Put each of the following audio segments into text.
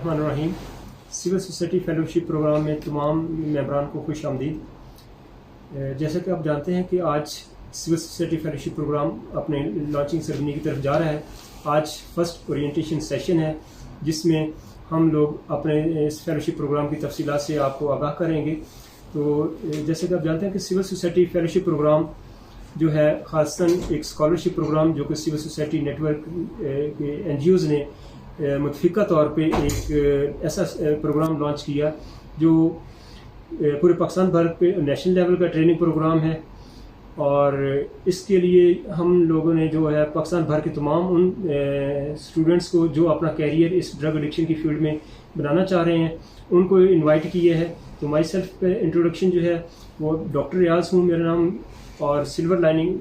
बिस्मिल्लाहिर्रहमानिर्रहीम। Civil society fellowship programme में तमाम मेंबरान को खुश आमदीद। जैसा कि आप जानते हैं कि आज सिविल सोसाइटी फेलोशिप प्रोग्राम अपने लॉन्चिंग सेरेमनी की तरफ जा रहा है। आज फर्स्ट ओरिएंटेशन सेशन है जिसमें हम लोग अपने इस फेलोशिप प्रोग्राम की तफसीलात से आपको आगाह करेंगे। तो जैसे कि आप जानते हैं कि सिविल सोसाइटी फेलोशिप प्रोग्राम जो है ख़ासतन एक स्कॉलरशिप प्रोग्राम जो कि सिविल सोसाइटी नेटवर्क के NGOs ने मुतफ़िका तौर पे एक ऐसा प्रोग्राम लॉन्च किया जो पूरे पाकिस्तान भर पे नेशनल लेवल का ट्रेनिंग प्रोग्राम है। और इसके लिए हम लोगों ने जो है पाकिस्तान भर के तमाम उन स्टूडेंट्स को जो अपना कैरियर इस ड्रग एडिक्शन की फील्ड में बनाना चाह रहे हैं उनको इनवाइट किए है। तो माई सेल्फ इंट्रोडक्शन जो है वो डॉक्टर रियाज हूँ मेरा नाम, और सिल्वर लाइनिंग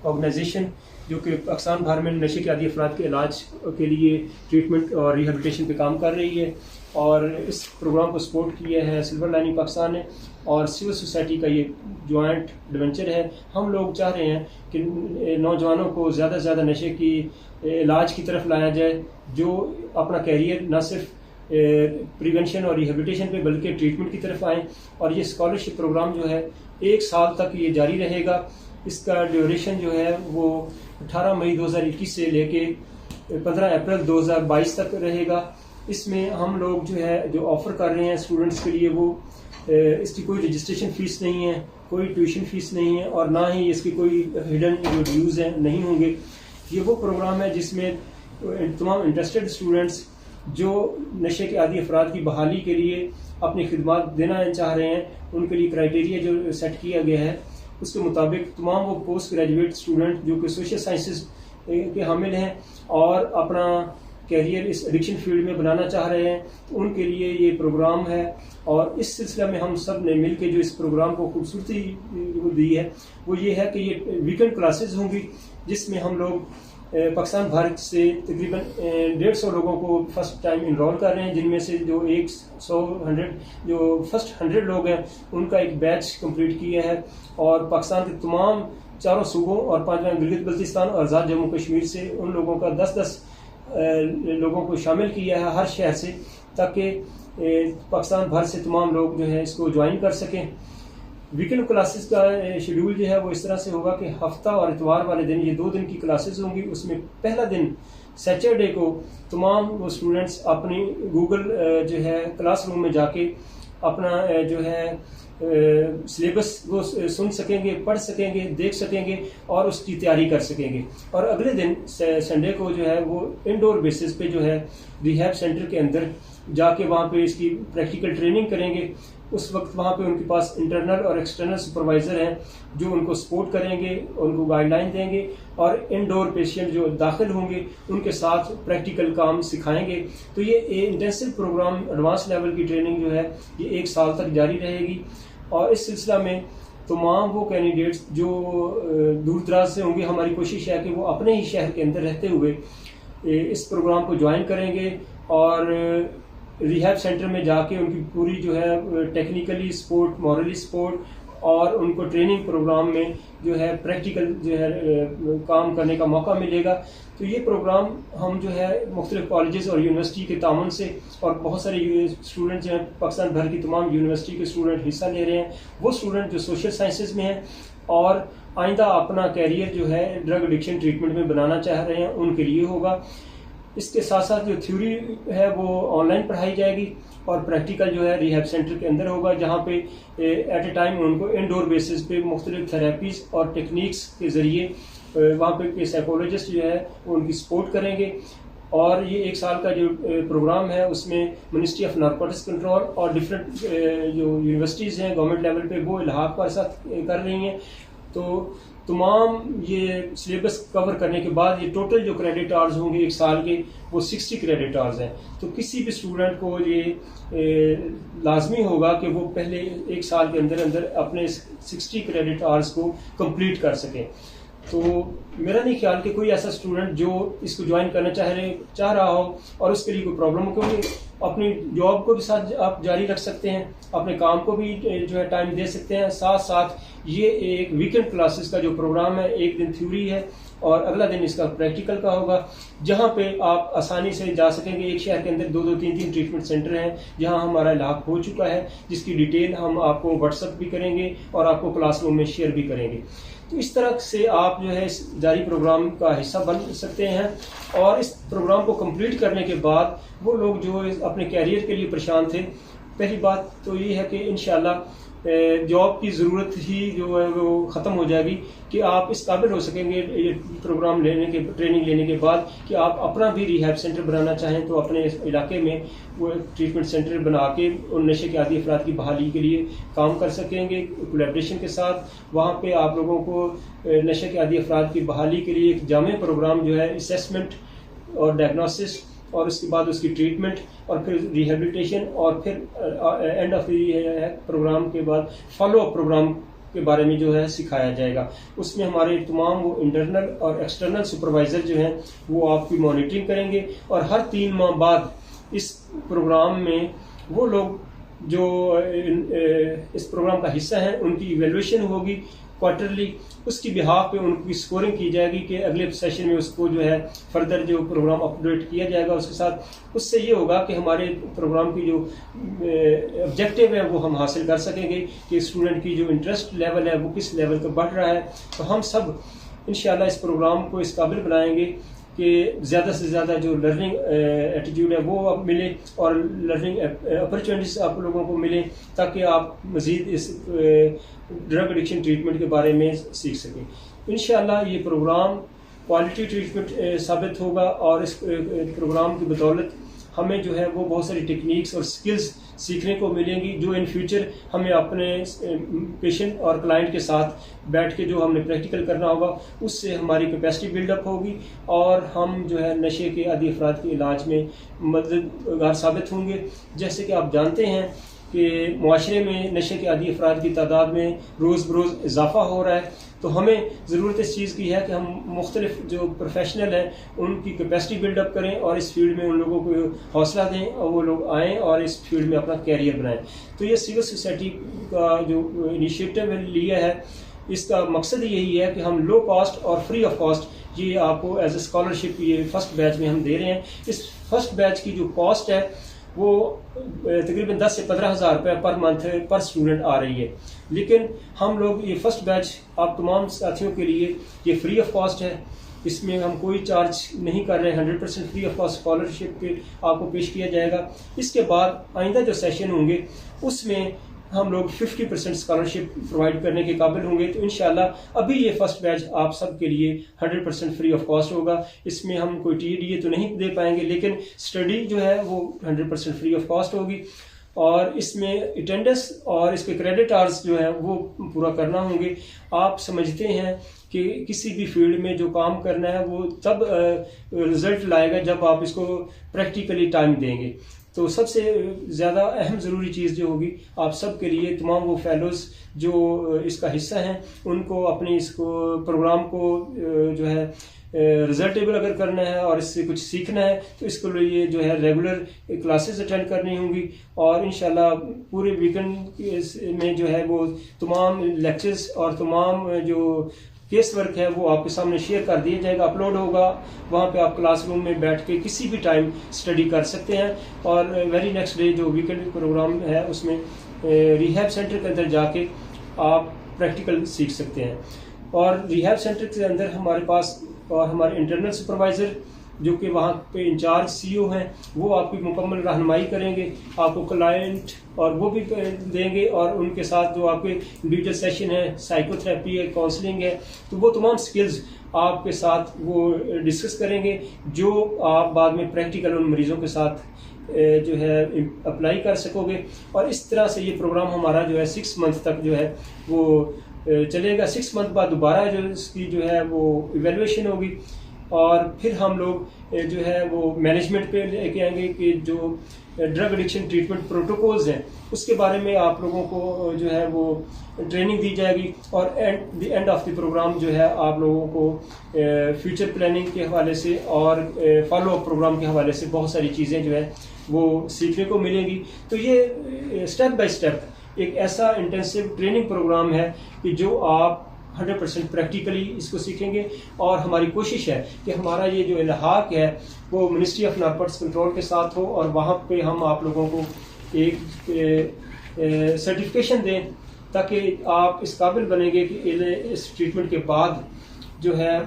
ऑर्गेनाइजेशन जो कि पाकिस्तान भर में नशे के आदी अफराद के इलाज के लिए ट्रीटमेंट और रिहेबिलिटेशन पे काम कर रही है। और इस प्रोग्राम को सपोर्ट किया है सिल्वर लाइनिंग पाकिस्तान ने और सिविल सोसाइटी का ये जॉइंट एडवेंचर है। हम लोग चाह रहे हैं कि नौजवानों को ज़्यादा से ज़्यादा नशे की इलाज की तरफ लाया जाए, जो अपना कैरियर न सिर्फ प्रिवेंशन और रिहेबिलिटेशन पे बल्कि ट्रीटमेंट की तरफ आएँ। और ये स्कॉलरशिप प्रोग्राम जो है 1 साल तक ये जारी रहेगा। इसका ड्यूरेशन जो है वो 18 मई 2021 से लेके 15 अप्रैल 2022 तक रहेगा। इसमें हम लोग जो है जो ऑफ़र कर रहे हैं स्टूडेंट्स के लिए वो इसकी कोई रजिस्ट्रेशन फ़ीस नहीं है, कोई ट्यूशन फ़ीस नहीं है और ना ही इसकी कोई हिडन जो ड्यूज़ हैं नहीं होंगे। ये वो प्रोग्राम है जिसमें तमाम इंटरेस्टेड स्टूडेंट्स जो नशे के आदी अफराद की बहाली के लिए अपनी खिदमत देना चाह रहे हैं उनके लिए क्राइटेरिया जो सेट किया गया है उसके मुताबिक तमाम वो पोस्ट ग्रेजुएट स्टूडेंट जो कि सोशल साइंसेज के हामिल हैं और अपना कैरियर इस एडिक्शन फील्ड में बनाना चाह रहे हैं, तो उनके लिए ये प्रोग्राम है। और इस सिलसिले में हम सब ने मिल के जो इस प्रोग्राम को खूबसूरती दी है वो ये है कि ये वीकेंड क्लासेस होंगी जिसमें हम लोग पाकिस्तान भर से तकरीबन 150 लोगों को फर्स्ट टाइम इनरोल कर रहे हैं, जिनमें से जो 100 जो फर्स्ट 100 लोग हैं उनका एक बैच कंप्लीट किया है। और पाकिस्तान के तमाम 4 सूबों और 5 गिलगित बल्तिस्तान और आज़ाद जम्मू कश्मीर से उन लोगों का 10-10 लोगों को शामिल किया है हर शहर से, ताकि पाकिस्तान भर से तमाम लोग जो है इसको ज्वाइन कर सकें। वीकेंड क्लासेस का शेड्यूल जो है वो इस तरह से होगा कि हफ्ता और इतवार वाले दिन ये 2 दिन की क्लासेस होंगी। उसमें पहला दिन सैटरडे को तमाम वो स्टूडेंट्स अपनी गूगल जो है क्लासरूम में जाके अपना जो है सिलेबस वो सुन सकेंगे, पढ़ सकेंगे, देख सकेंगे और उसकी तैयारी कर सकेंगे। और अगले दिन संडे को जो है वो इंडोर बेसिस पे जो है रिहैब सेंटर के अंदर जाके वहाँ पे इसकी प्रैक्टिकल ट्रेनिंग करेंगे। उस वक्त वहाँ पे उनके पास इंटरनल और एक्सटर्नल सुपरवाइज़र हैं जो उनको सपोर्ट करेंगे, उनको गाइडलाइन देंगे और इंडोर पेशेंट जो दाखिल होंगे उनके साथ प्रैक्टिकल काम सिखाएंगे। तो ये इंटेंसिव प्रोग्राम एडवांस लेवल की ट्रेनिंग जो है ये 1 साल तक जारी रहेगी। और इस सिलसिला में तमाम वो कैंडिडेट्स जो दूर दराज से होंगे, हमारी कोशिश है कि वो अपने ही शहर के अंदर रहते हुए इस प्रोग्राम को ज्वाइन करेंगे और रिहैब सेंटर में जाके उनकी पूरी जो है टेक्निकली सपोर्ट, मॉरली सपोर्ट और उनको ट्रेनिंग प्रोग्राम में जो है प्रैक्टिकल जो है काम करने का मौका मिलेगा। तो ये प्रोग्राम हम जो है मुख्तलिफ कॉलेजेस और यूनिवर्सिटी के तामुन से और बहुत सारे स्टूडेंट जो हैं पाकिस्तान भर की तमाम यूनिवर्सिटी के स्टूडेंट हिस्सा ले रहे हैं। वो स्टूडेंट जो सोशल साइंसेज में हैं और आइंदा अपना कैरियर जो है ड्रग एडिक्शन ट्रीटमेंट में बनाना चाह रहे हैं उनके लिए होगा। इसके साथ साथ जो थ्योरी है वो ऑनलाइन पढ़ाई जाएगी और प्रैक्टिकल जो है रिहैब सेंटर के अंदर होगा, जहाँ पे एट ए टाइम उनको इंडोर बेसिस पे मुख्तलिफ थेरेपीज़ और टेक्निक्स के ज़रिए वहाँ पे साइकोलॉजिस्ट जो है वो उनकी सपोर्ट करेंगे। और ये 1 साल का जो प्रोग्राम है उसमें मिनिस्ट्री ऑफ नारकोटिक्स कंट्रोल और डिफरेंट जो यूनिवर्सिटीज़ हैं गवर्नमेंट लेवल पे वो इलाहाक के साथ कर रही हैं। तो तमाम ये सिलेबस कवर करने के बाद ये टोटल जो क्रेडिट आवर्स होंगे 1 साल के वो 60 क्रेडिट आवर्स हैं। तो किसी भी स्टूडेंट को ये लाजमी होगा कि वो पहले 1 साल के अंदर अंदर अपने 60 क्रेडिट आवर्स को कंप्लीट कर सकें। तो मेरा नहीं ख्याल कि कोई ऐसा स्टूडेंट जो इसको ज्वाइन करना चाह रहा हो और उसके लिए कोई प्रॉब्लम हो, क्योंकि अपनी जॉब को भी साथ आप जारी रख सकते हैं, अपने काम को भी जो है टाइम दे सकते हैं। साथ साथ ये एक वीकेंड क्लासेस का जो प्रोग्राम है, 1 दिन थ्योरी है और अगला दिन इसका प्रैक्टिकल का होगा, जहाँ पे आप आसानी से जा सकेंगे। एक शहर के अंदर 2-2, 3-3 ट्रीटमेंट सेंटर हैं जहाँ हमारा इलाक हो चुका है, जिसकी डिटेल हम आपको व्हाट्सएप भी करेंगे और आपको क्लासरूम में शेयर भी करेंगे। तो इस तरह से आप जो है इस जारी प्रोग्राम का हिस्सा बन सकते हैं। और इस प्रोग्राम को कंप्लीट करने के बाद वो लोग जो अपने कैरियर के लिए परेशान थे, पहली बात तो ये है कि इंशाल्लाह जॉब की ज़रूरत ही जो है वो ख़त्म हो जाएगी कि आप इस काबिल हो सकेंगे ये प्रोग्राम लेने के, ट्रेनिंग लेने के बाद, कि आप अपना भी रिहैब सेंटर बनाना चाहें तो अपने इलाके में वो ट्रीटमेंट सेंटर बना के उन नशे के आदी अफराद की बहाली के लिए काम कर सकेंगे कोलैबोरेशन के साथ। वहाँ पे आप लोगों को नशे के आदी अफराद की बहाली के लिए एक जामे प्रोग्राम जो है असेसमेंट और डायग्नोसिस, और उसके बाद उसकी ट्रीटमेंट, और फिर रिहेबिलिटेशन, और फिर एंड ऑफ द प्रोग्राम के बाद फॉलो अप प्रोग्राम के बारे में जो है सिखाया जाएगा। उसमें हमारे तमाम वो इंटरनल और एक्सटर्नल सुपरवाइज़र जो हैं वो आपकी मॉनिटरिंग करेंगे, और हर 3 माह बाद इस प्रोग्राम में वो लोग जो इस प्रोग्राम का हिस्सा हैं उनकी इवेल्युएशन होगी क्वार्टरली। उसकी बिहाफ पे उनकी स्कोरिंग की जाएगी कि अगले सेशन में उसको जो है फर्दर जो प्रोग्राम अपडेट किया जाएगा उसके साथ। उससे ये होगा कि हमारे प्रोग्राम की जो ऑब्जेक्टिव है वो हम हासिल कर सकेंगे कि स्टूडेंट की जो इंटरेस्ट लेवल है वो किस लेवल पर बढ़ रहा है। तो हम सब इंशाल्लाह इस प्रोग्राम को इस काबिल बनाएंगे कि ज़्यादा से ज़्यादा जो लर्निंग एटीट्यूड है वो अब मिले और लर्निंग अपॉर्चुनिटीज आप लोगों को मिले, ताकि आप मज़ीद इस ड्रग एडिक्शन ट्रीटमेंट के बारे में सीख सकें। इंशाअल्लाह ये प्रोग्राम क्वालिटी ट्रीटमेंट साबित होगा, और इस प्रोग्राम की बदौलत हमें जो है वो बहुत सारी टेक्निक्स और स्किल्स सीखने को मिलेंगी, जो इन फ्यूचर हमें अपने पेशेंट और क्लाइंट के साथ बैठ के जो हमने प्रैक्टिकल करना होगा उससे हमारी कैपेसिटी बिल्डअप होगी, और हम जो है नशे के आदी अफराद के इलाज में मददगार साबित होंगे। जैसे कि आप जानते हैं कि मुआशरे में नशे के आदी अफराद की तादाद में रोज़ बरोज़ इजाफा हो रहा है, तो हमें ज़रूरत इस चीज़ की है कि हम मुख्तलिफ जो प्रोफेशनल हैं उनकी कैपेसिटी बिल्डअप करें और इस फील्ड में उन लोगों को हौसला दें और वो लोग आएँ और इस फील्ड में अपना कैरियर बनाएं। तो ये सिविल सोसाइटी का जो इनिशिएटिव लिया है, इसका मकसद यही है कि हम लो कॉस्ट और फ्री ऑफ कॉस्ट ये आपको एज ए स्कॉलरशिप ये फर्स्ट बैच में हम दे रहे हैं। इस फर्स्ट बैच की जो कॉस्ट है वो तकरीबन 10 से 15 हज़ार रुपये पर मंथ पर स्टूडेंट आ रही है, लेकिन हम लोग ये फर्स्ट बैच आप तमाम साथियों के लिए ये फ्री ऑफ कॉस्ट है। इसमें हम कोई चार्ज नहीं कर रहे हैं, 100% फ्री ऑफ कॉस्ट स्कॉलरशिप के आपको पेश किया जाएगा। इसके बाद आइंदा जो सेशन होंगे उसमें हम लोग 50% स्कॉलरशिप प्रोवाइड करने के काबिल होंगे। तो इंशाल्लाह अभी ये फर्स्ट बैच आप सब के लिए 100% फ्री ऑफ कॉस्ट होगा। इसमें हम कोई TDA तो नहीं दे पाएंगे, लेकिन स्टडी जो है वो 100% फ्री ऑफ कॉस्ट होगी, और इसमें अटेंडेंस और इसके क्रेडिट आवर्स जो है वो पूरा करना होंगे। आप समझते हैं कि किसी भी फील्ड में जो काम करना है वो तब रिजल्ट लाएगा जब आप इसको प्रैक्टिकली टाइम देंगे। तो सबसे ज़्यादा अहम ज़रूरी चीज़ जो होगी आप सब के लिए, तमाम वो फेलोज़ जो इसका हिस्सा हैं उनको अपने इसको प्रोग्राम को जो है रिजल्टेबल अगर करना है और इससे कुछ सीखना है तो इसके लिए जो है रेगुलर क्लासेस अटेंड करनी होंगी, और इंशाल्लाह पूरे वीकेंड में जो है वो तमाम लेक्चर्स और तमाम जो केस वर्क है वो आपके सामने शेयर कर दिया जाएगा, अपलोड होगा। वहाँ पे आप क्लासरूम में बैठ के किसी भी टाइम स्टडी कर सकते हैं, और वेरी नेक्स्ट डे जो वीकेंड प्रोग्राम है उसमें रिहैब सेंटर के अंदर जाके आप प्रैक्टिकल सीख सकते हैं। और रिहैब सेंटर के अंदर हमारे पास और हमारे इंटरनल सुपरवाइज़र जो कि वहाँ पे इंचार्ज CEO हैं वो आपकी मुकम्मल रहनुमाई करेंगे, आपको क्लाइंट और वो भी देंगे, और उनके साथ जो आपके इंडिविजुअल सेशन है, साइकोथेरेपी है, काउंसलिंग है, तो वो तमाम स्किल्स आपके साथ वो डिस्कस करेंगे जो आप बाद में प्रैक्टिकल उन मरीज़ों के साथ जो है अप्लाई कर सकोगे। और इस तरह से ये प्रोग्राम हमारा जो है 6 मंथ तक जो है वो चलेगा। 6 मंथ बाद दोबारा जो इसकी जो है वो इवेल्युएशन होगी, और फिर हम लोग जो है वो मैनेजमेंट पे लेके आएंगे कि जो ड्रग एडिक्शन ट्रीटमेंट प्रोटोकॉल्स हैं उसके बारे में आप लोगों को जो है वो ट्रेनिंग दी जाएगी, और एंड ऑफ द प्रोग्राम जो है आप लोगों को फ्यूचर प्लानिंग के हवाले से और फॉलो अप प्रोग्राम के हवाले से बहुत सारी चीज़ें जो है वो सीखने को मिलेंगी। तो ये स्टेप बाय स्टेप एक ऐसा इंटेंसिव ट्रेनिंग प्रोग्राम है कि जो आप 100% प्रैक्टिकली इसको सीखेंगे। और हमारी कोशिश है कि हमारा ये जो इल्हाक है वो मिनिस्ट्री ऑफ नारकोटिक्स कंट्रोल के साथ हो, और वहाँ पे हम आप लोगों को एक सर्टिफिकेशन दें ताकि आप इस काबिल बनेंगे कि इस ट्रीटमेंट के बाद जो है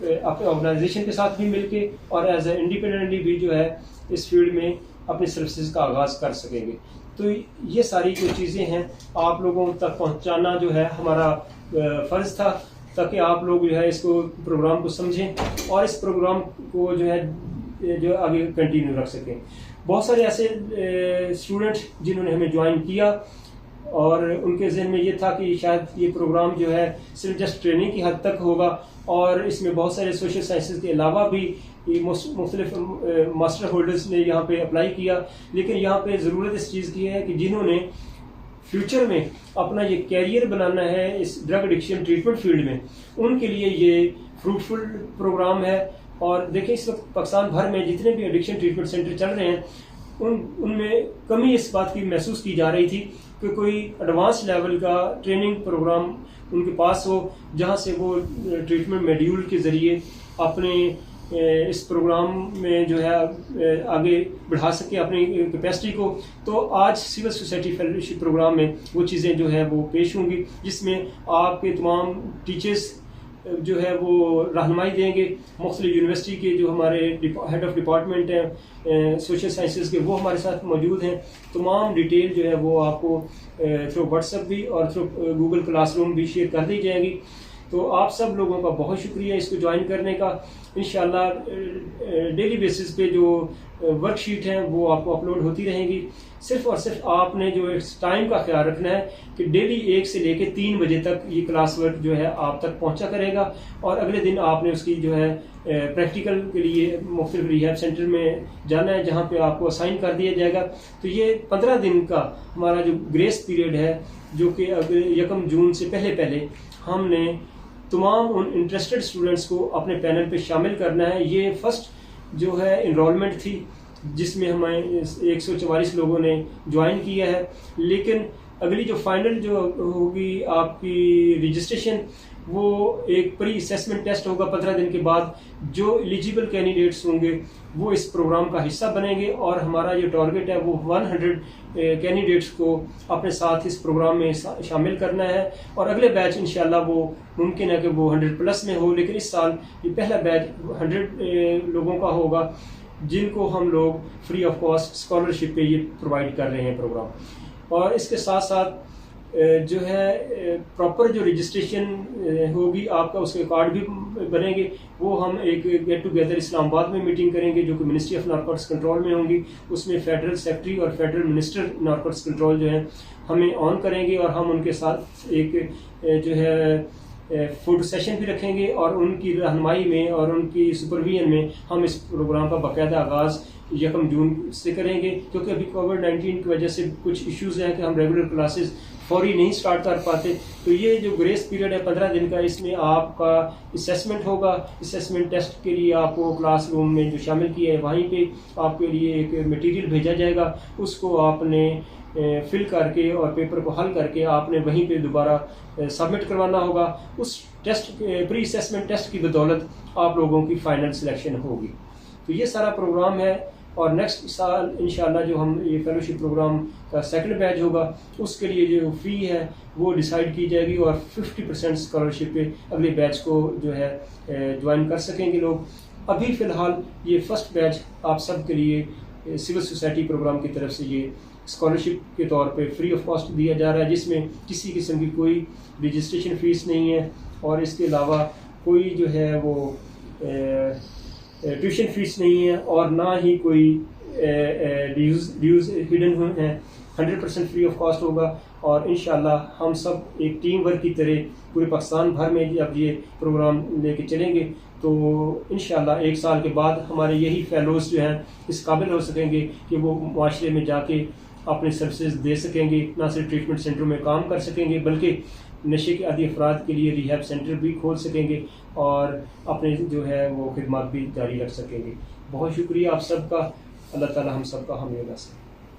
अपने ऑर्गेनाइजेशन के साथ भी मिलके और एज ए इंडिपेंडेंटली भी जो है इस फील्ड में अपनी सर्विसेज का आगाज़ कर सकेंगे। तो ये सारी जो चीज़ें हैं आप लोगों तक पहुंचाना जो है हमारा फ़र्ज़ था, ताकि आप लोग जो है इसको प्रोग्राम को समझें और इस प्रोग्राम को जो है जो आगे कंटिन्यू रख सकें। बहुत सारे ऐसे स्टूडेंट जिन्होंने हमें ज्वाइन किया और उनके जहन में ये था कि शायद ये प्रोग्राम जो है सिर्फ जस्ट ट्रेनिंग की हद तक होगा, और इसमें बहुत सारे सोशल साइंसेज के अलावा भी मुख्तलिफ मास्टर होल्डर्स ने यहाँ पे अप्लाई किया। लेकिन यहाँ पे ज़रूरत इस चीज़ की है कि जिन्होंने फ्यूचर में अपना ये कैरियर बनाना है इस ड्रग एडिक्शन ट्रीटमेंट फील्ड में, उनके लिए ये फ्रूटफुल प्रोग्राम है। और देखिए इस वक्त पाकिस्तान भर में जितने भी एडिक्शन ट्रीटमेंट सेंटर चल रहे हैं उनमें कमी इस बात की महसूस की जा रही थी कि कोई एडवांस लेवल का ट्रेनिंग प्रोग्राम उनके पास हो जहां से वो ट्रीटमेंट मॉड्यूल के ज़रिए अपने इस प्रोग्राम में जो है आगे बढ़ा सके अपनी कैपेसिटी को। तो आज सिविल सोसाइटी फेलोशिप प्रोग्राम में वो चीज़ें जो है वो पेश होंगी, जिसमें आपके तमाम टीचर्स जो है वो रहनुमाई देंगे। मुख्तलिफ यूनिवर्सिटी के जो हमारे हेड ऑफ डिपार्टमेंट हैं सोशल साइंसेज के, वो हमारे साथ मौजूद हैं। तमाम डिटेल जो है वो आपको थ्रू व्हाट्सएप भी और थ्रू गूगल क्लासरूम भी शेयर कर दी जाएगी। तो आप सब लोगों का बहुत शुक्रिया इसको ज्वाइन करने का। इंशाल्लाह डेली बेसिस पे जो वर्कशीट हैं वो आपको अपलोड होती रहेंगी। सिर्फ और सिर्फ आपने जो टाइम का ख्याल रखना है कि डेली 1 से लेकर 3 बजे तक ये क्लास वर्क जो है आप तक पहुंचा करेगा, और अगले दिन आपने उसकी जो है प्रैक्टिकल के लिए मुख्तलिफ रिहैब सेंटर में जाना है जहाँ पे आपको असाइन कर दिया जाएगा। तो ये 15 दिन का हमारा जो ग्रेस पीरियड है, जो कि 1 जून से पहले हमने तमाम उन इंटरेस्टेड स्टूडेंट्स को अपने पैनल पे शामिल करना है। ये फर्स्ट जो है इनरोलमेंट थी जिसमें हमें 144 लोगों ने ज्वाइन किया है। लेकिन अगली जो फाइनल जो होगी आपकी रजिस्ट्रेशन, वो एक प्री असेसमेंट टेस्ट होगा 15 दिन के बाद। जो एलिजिबल कैंडिडेट्स होंगे वो इस प्रोग्राम का हिस्सा बनेंगे, और हमारा जो टारगेट है वो 100 कैंडिडेट्स को अपने साथ इस प्रोग्राम में शामिल करना है। और अगले बैच इंशाल्लाह वो मुमकिन है कि वो 100+ में हो, लेकिन इस साल ये पहला बैच 100 लोगों का होगा जिनको हम लोग फ्री ऑफ कॉस्ट स्कॉलरशिप पे ये प्रोवाइड कर रहे हैं प्रोग्राम। और इसके साथ साथ जो है प्रॉपर जो रजिस्ट्रेशन होगी आपका, उसके कार्ड भी बनेंगे। वो हम एक गेट टुगेदर इस्लामाबाद में मीटिंग करेंगे जो कि मिनिस्ट्री ऑफ नारकोटिक्स कंट्रोल में होंगी। उसमें फेडरल सेक्रेटरी और फेडरल मिनिस्टर नारकोटिक्स कंट्रोल जो है हमें ऑन करेंगे, और हम उनके साथ एक जो है फूड सेशन भी रखेंगे, और उनकी रहनुमाई में और उनकी सुपरविजन में हम इस प्रोग्राम का बाकायदा आगाज़ 1 जून से करेंगे। क्योंकि अभी कोविड-19 की वजह से कुछ इश्यूज़ हैं कि हम रेगुलर क्लासेस फौरी नहीं स्टार्ट कर पाते। तो ये जो ग्रेस पीरियड है 15 दिन का, इसमें आपका असेसमेंट होगा। असेसमेंट टेस्ट के लिए आपको क्लासरूम में जो शामिल किया है वहीं पे आपके लिए एक मटेरियल भेजा जाएगा, उसको आपने फिल करके और पेपर को हल करके आपने वहीं पे दोबारा सबमिट करवाना होगा। उस टेस्ट प्री असेसमेंट टेस्ट की बदौलत आप लोगों की फाइनल सिलेक्शन होगी। तो ये सारा प्रोग्राम है, और नेक्स्ट साल इंशाल्लाह जो हम ये फेलोशिप प्रोग्राम का सेकंड बैच होगा उसके लिए जो फ़ी है वो डिसाइड की जाएगी, और 50% स्कॉलरशिप पे अगले बैच को जो है ज्वाइन कर सकेंगे लोग। अभी फ़िलहाल ये फर्स्ट बैच आप सब के लिए सिविल सोसाइटी प्रोग्राम की तरफ से ये स्कॉलरशिप के तौर पे फ्री ऑफ कॉस्ट दिया जा रहा है, जिसमें किसी किस्म की कोई रजिस्ट्रेशन फ़ीस नहीं है, और इसके अलावा कोई जो है वो ट्यूशन फीस नहीं है, और ना ही कोई ड्यूज़ हिडन है। 100% फ्री ऑफ कॉस्ट होगा, और इंशाल्लाह हम सब एक टीम वर्क की तरह पूरे पाकिस्तान भर में जब ये प्रोग्राम लेके चलेंगे तो इंशाल्लाह 1 साल के बाद हमारे यही फेलोज़ जो हैं इस काबिल हो सकेंगे कि वो माशरे में जाके अपने सर्विसेज दे सकेंगे, ना सिर्फ ट्रीटमेंट सेंटरों में काम कर सकेंगे बल्कि नशे के आदी अफराद के लिए रिहैब सेंटर भी खोल सकेंगे और अपने जो है वो खिदमत भी जारी रख सकेंगे। बहुत शुक्रिया आप सबका। अल्लाह ताला हम सबका हामी नसीब।